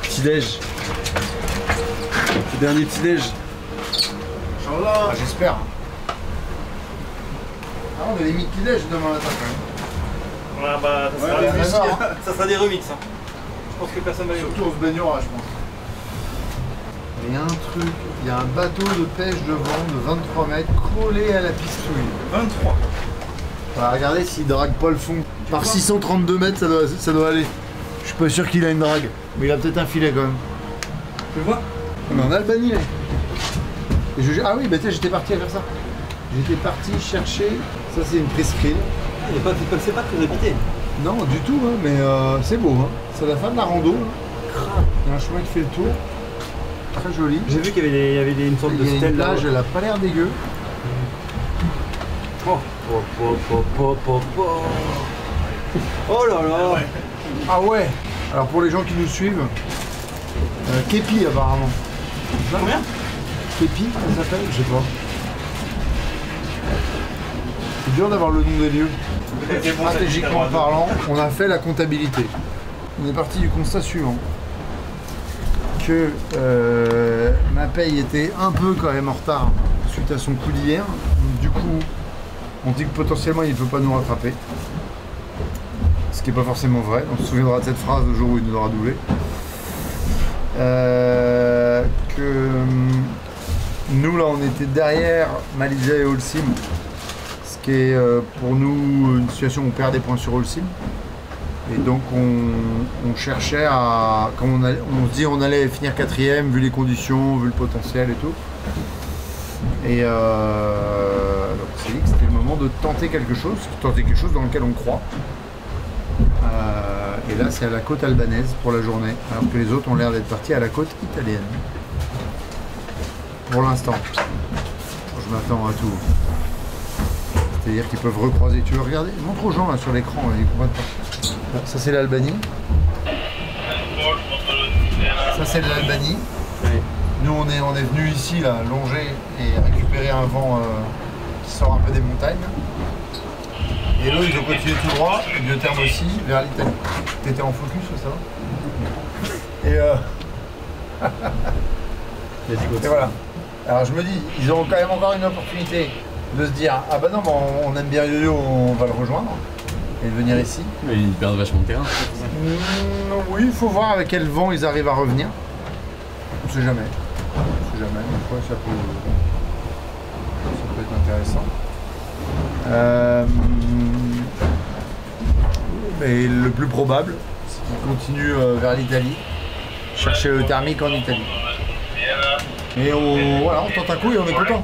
Petit-déj. Le dernier petit-déj. Ah, j'espère. Ah, on a des mid-déj demain matin quand même. Ah bah, ça sera des remixes. Hein. Je pense que personne va y aller. Surtout on se baignera, je pense. Il y a un truc, il y a un bateau de pêche de vent de 23 mètres collé à la pistouille. 23. On va regarder s'il drague pas le fond. Par 632 mètres, ça doit aller. Je suis pas sûr qu'il a une drague, mais il a peut-être un filet quand même. Tu vois? On est en Albanie là. Et ah oui, bah tiens, j'étais parti à faire ça. J'étais parti chercher. Ça, c'est une presqu'île. C'est pas très habité. Non, du tout, hein, mais c'est beau. Hein. C'est la fin de la rando. Il y a un chemin qui fait le tour. Très joli. J'ai vu qu'il y avait une sorte de stèle. Une plage, elle a pas l'air dégueu. Oh là là. Ah ouais. Alors pour les gens qui nous suivent, Képi apparemment. Combien? Képi, ça s'appelle? Je sais pas. C'est dur d'avoir le nom des lieux. Stratégiquement parlant, on a fait la comptabilité. On est parti du constat suivant. Que ma paye était un peu quand même en retard suite à son coup d'hier. Du coup, on dit que potentiellement il ne peut pas nous rattraper. Ce qui n'est pas forcément vrai. On se souviendra de cette phrase le jour où il nous aura doublé. Que nous là on était derrière Malaysia et Holcim. Ce qui est pour nous une situation où on perd des points sur Holcim. Et donc on cherchait à, comme on se dit on allait finir 4ème vu les conditions, vu le potentiel et tout. Et donc on s'est dit que c'était le moment de tenter quelque chose dans lequel on croit. Et là c'est à la côte albanaise pour la journée, alors que les autres ont l'air d'être partis à la côte italienne. Pour l'instant. Je m'attends à tout. C'est-à-dire qu'ils peuvent recroiser. Tu veux regarder? Montre aux gens là sur l'écran, ils comprennent pas. Ça c'est l'Albanie. Ça c'est l'Albanie. Oui. Nous on est venu ici là, longer et récupérer un vent qui sort un peu des montagnes. Et là ils ont continué tout droit, et de terme aussi, vers l'Italie. T'étais en focus, ça va? Et voilà. Alors je me dis, ils auront quand même encore une opportunité de se dire ah bah non, on aime bien Yo-Yo, on va le rejoindre et venir ici. Mais ils perdent vachement de terrain. Oui, il faut voir avec quel vent ils arrivent à revenir. On sait jamais. On sait jamais, une fois ça peut être intéressant. Mais le plus probable, c'est qu'ils continuent vers l'Italie, chercher le thermique en Italie. Et voilà, on tente un coup et on est content.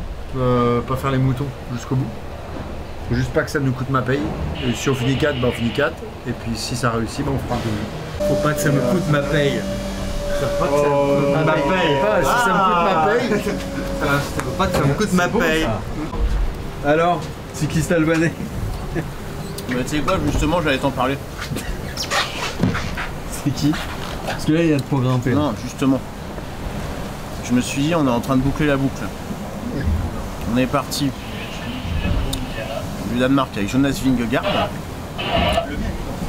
Pas faire les moutons jusqu'au bout. Faut juste pas que ça nous coûte ma paye. Et si on finit 4, bah on finit 4. Et puis si ça réussit, bah on fera un peu mieux. Faut pas que ça me coûte ma paye. Ma paye. Pas, si ça me coûte ma paye. Faut pas que ça me coûte ma paye. Alors, cycliste albanais. Bah tu sais quoi, justement j'allais t'en parler. C'est qui? Parce que là il y a de quoi grimper. Non, justement. Je me suis dit on est en train de boucler la boucle. On est parti du Danemark avec Jonas Vingegaard.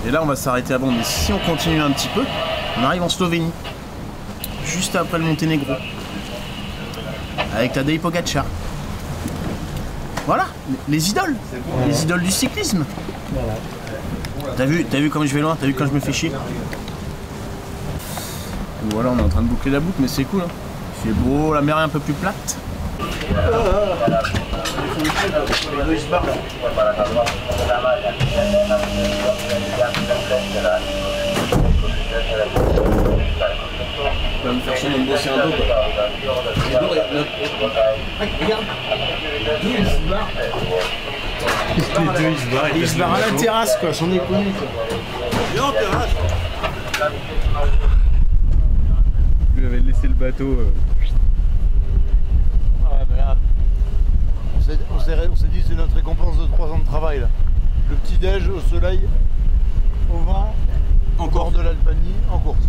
Et là on va s'arrêter avant. Mais si on continue un petit peu, on arrive en Slovénie. Juste après le Monténégro. Avec Tadej Pogačar. Voilà, les idoles. Les idoles du cyclisme. T'as vu comme je vais loin? T'as vu quand je me fais chier? Et voilà, on est en train de boucler la boucle, mais c'est cool. Hein. Il fait beau, la mer est un peu plus plate. Tu vas me faire chier de me bosser un dos. Regarde. Il se barre à la terrasse quoi, j'en ai connu quoi. Viens en terrasse. Vous avez laissé le bateau. Ah ben là, on s'est dit c'est notre récompense de 3 ans de travail là. Le petit déj au soleil, au vent, encore de l'Albanie, en course.